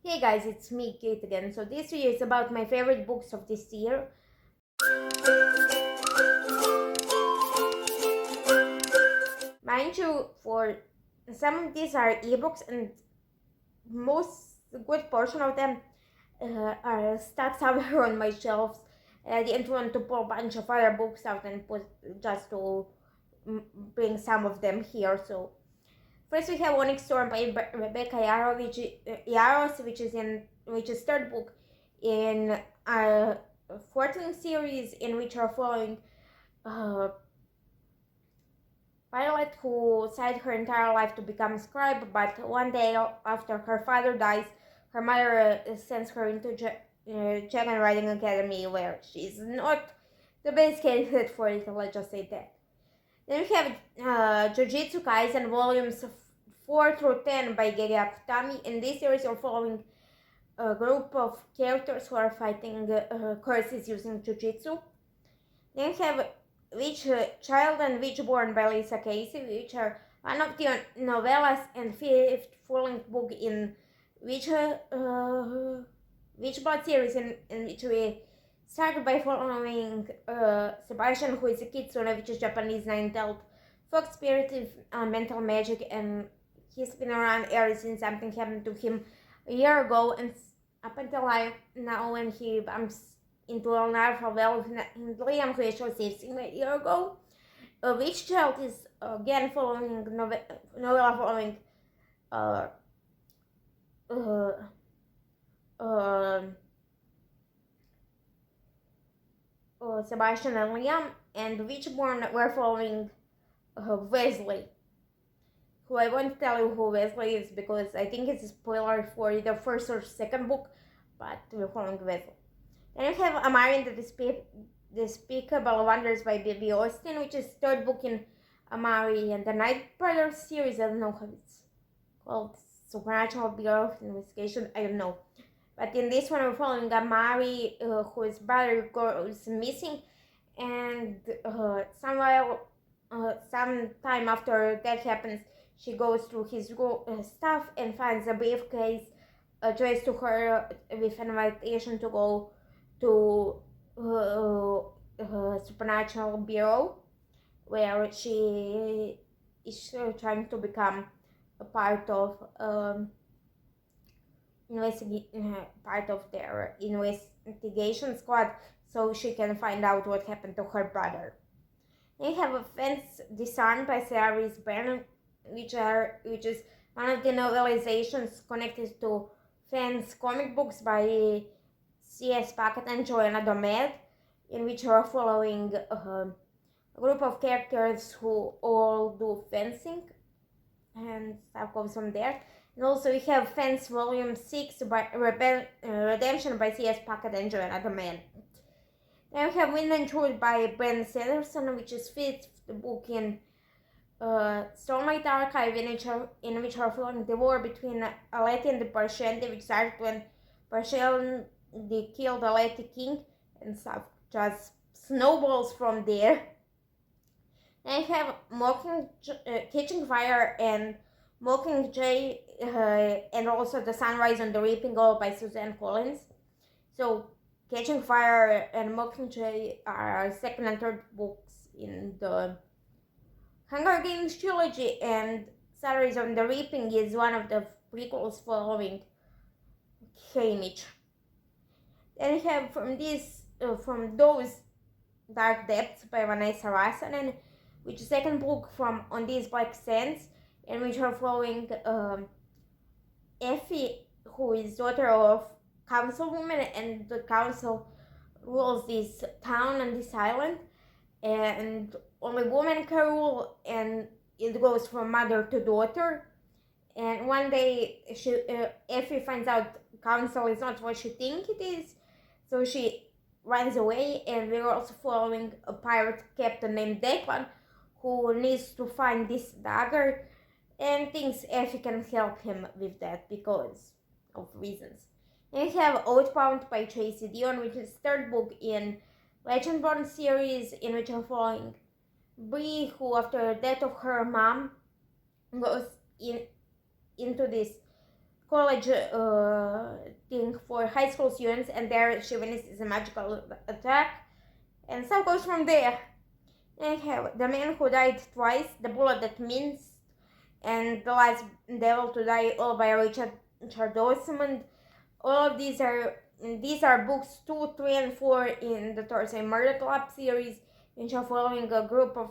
Hey guys, it's me, Kate again. So this video is about my favorite books of this year. Mind you, for some of these are ebooks and most good portion of them are stuck somewhere on my shelves. I didn't want to pull a bunch of other books out and put just to bring some of them here. So first we have Onyx Storm by Rebecca Yarros, which is third book in a 14 series in which are following uh, Violet, who decided her entire life to become a scribe, but one day after her father dies, her mother sends her into Dragon Riding Academy, where she's not the best candidate for it, let's just say that. Then we have Jujutsu Kaisen volumes 4 through 10 by Gege Akutami. In this series, you're following a group of characters who are fighting curses using Jujutsu. Then we have Witch Child and Witchborn by Lisa Casey, which are one of the novellas and fifth full-length book in Witchblood series, in which we started by following Sebastian, who is a kitsune, which is Japanese nine-tailed fox spirit with mental magic, and he's been around ever since something happened to him a year ago, and up until now when he bumps into another well in Liam, who actually saved him a year ago. Witch Child is again following novella following uh, uh, uh, Sebastian and Liam, and Witchborn we're following Wesley, who I won't tell you who Wesley is because I think it's a spoiler for the first or second book, but we're following Wesley. Then we have Amari and the Despicable Wonders by Baby Austin, which is third book in Amari and the Night Brothers series. I don't know how it's called, Supernatural Bureau of Investigation, I don't know. But in this one, we're following Amari, whose brother goes missing, and some time after that happens, she goes through his stuff and finds a briefcase addressed to her with an invitation to go to Supernatural Bureau, where she is trying to become a part of part of their investigation squad, so she can find out what happened to her brother. They have a Fence Disarmed by Sarah Reese Byrne, which is one of the novelizations connected to Fence comic books by C.S. Packet and Joanna Domed, in which are following a group of characters who all do fencing, and stuff goes from there. And also we have Fence Volume 6 by Redemption by C.S. Packet and Joanna Domed. Then we have Wind and Truth by Ben Sanderson, which is fifth book in Stormlight Archive, in which are following the war between Aleti and the Parshendi, which started when Parshendi killed Aleti King, and stuff just snowballs from there. Then we have Catching Fire and Mockingjay, and also The Sunrise and the Reaping, all by Suzanne Collins. So Catching Fire and Mockingjay are second and third books in the Hunger Games trilogy, and Sunrise on the Reaping is one of the prequels following Haymitch. Then we have from those Dark Depths by Vanessa Rassanen, which is second book from On These Black Sands, in which are following Effie, who is daughter of councilwoman, and the council rules this town and this island, and only women can rule, and it goes from mother to daughter. And one day Effie finds out council is not what she thinks it is, so she runs away. And we're also following a pirate captain named Declan, who needs to find this dagger and thinks Effie can help him with that because of reasons. And we have Outbound by Tracy Dion, which is third book in Legendborn series, in which I'm following Bree, who after the death of her mom goes into this college thing for high school students, and there she witnesses a magical attack, and so goes from there. And have the man who died twice, the bullet that missed, and the last devil to die, all by Richard Dawson. All of these are books 2, 3, and 4 in the Thursday Murder Club series, which are following a group of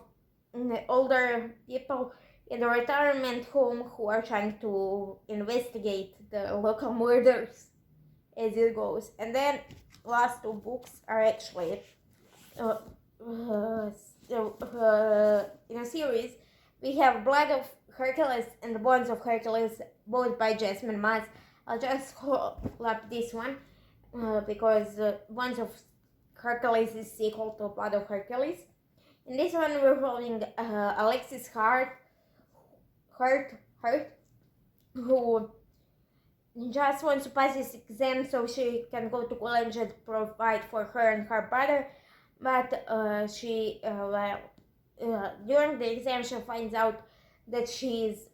older people in a retirement home who are trying to investigate the local murders as it goes. And then last 2 books are actually in a series. We have Blood of Hercules and the Bones of Hercules, both by Jasmine Maz. I'll just call up this one because Bones of Hercules is sequel to Blood of Hercules. In this one, we're following Alexis Hart, who just wants to pass this exam so she can go to college and provide for her and her brother. But during the exam, she finds out that she's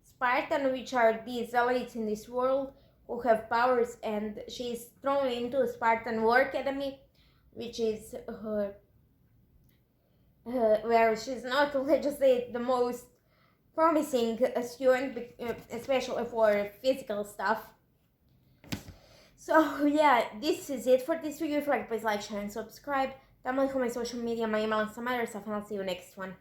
Spartan, which are these elites in this world who have powers, and she's thrown into Spartan War Academy, which is where she's not, let's just say, the most promising student, especially for physical stuff. So yeah, this is it for this video. If you like, please like, share, and subscribe. Down below my social media, my email, and some other stuff, and I'll see you next one.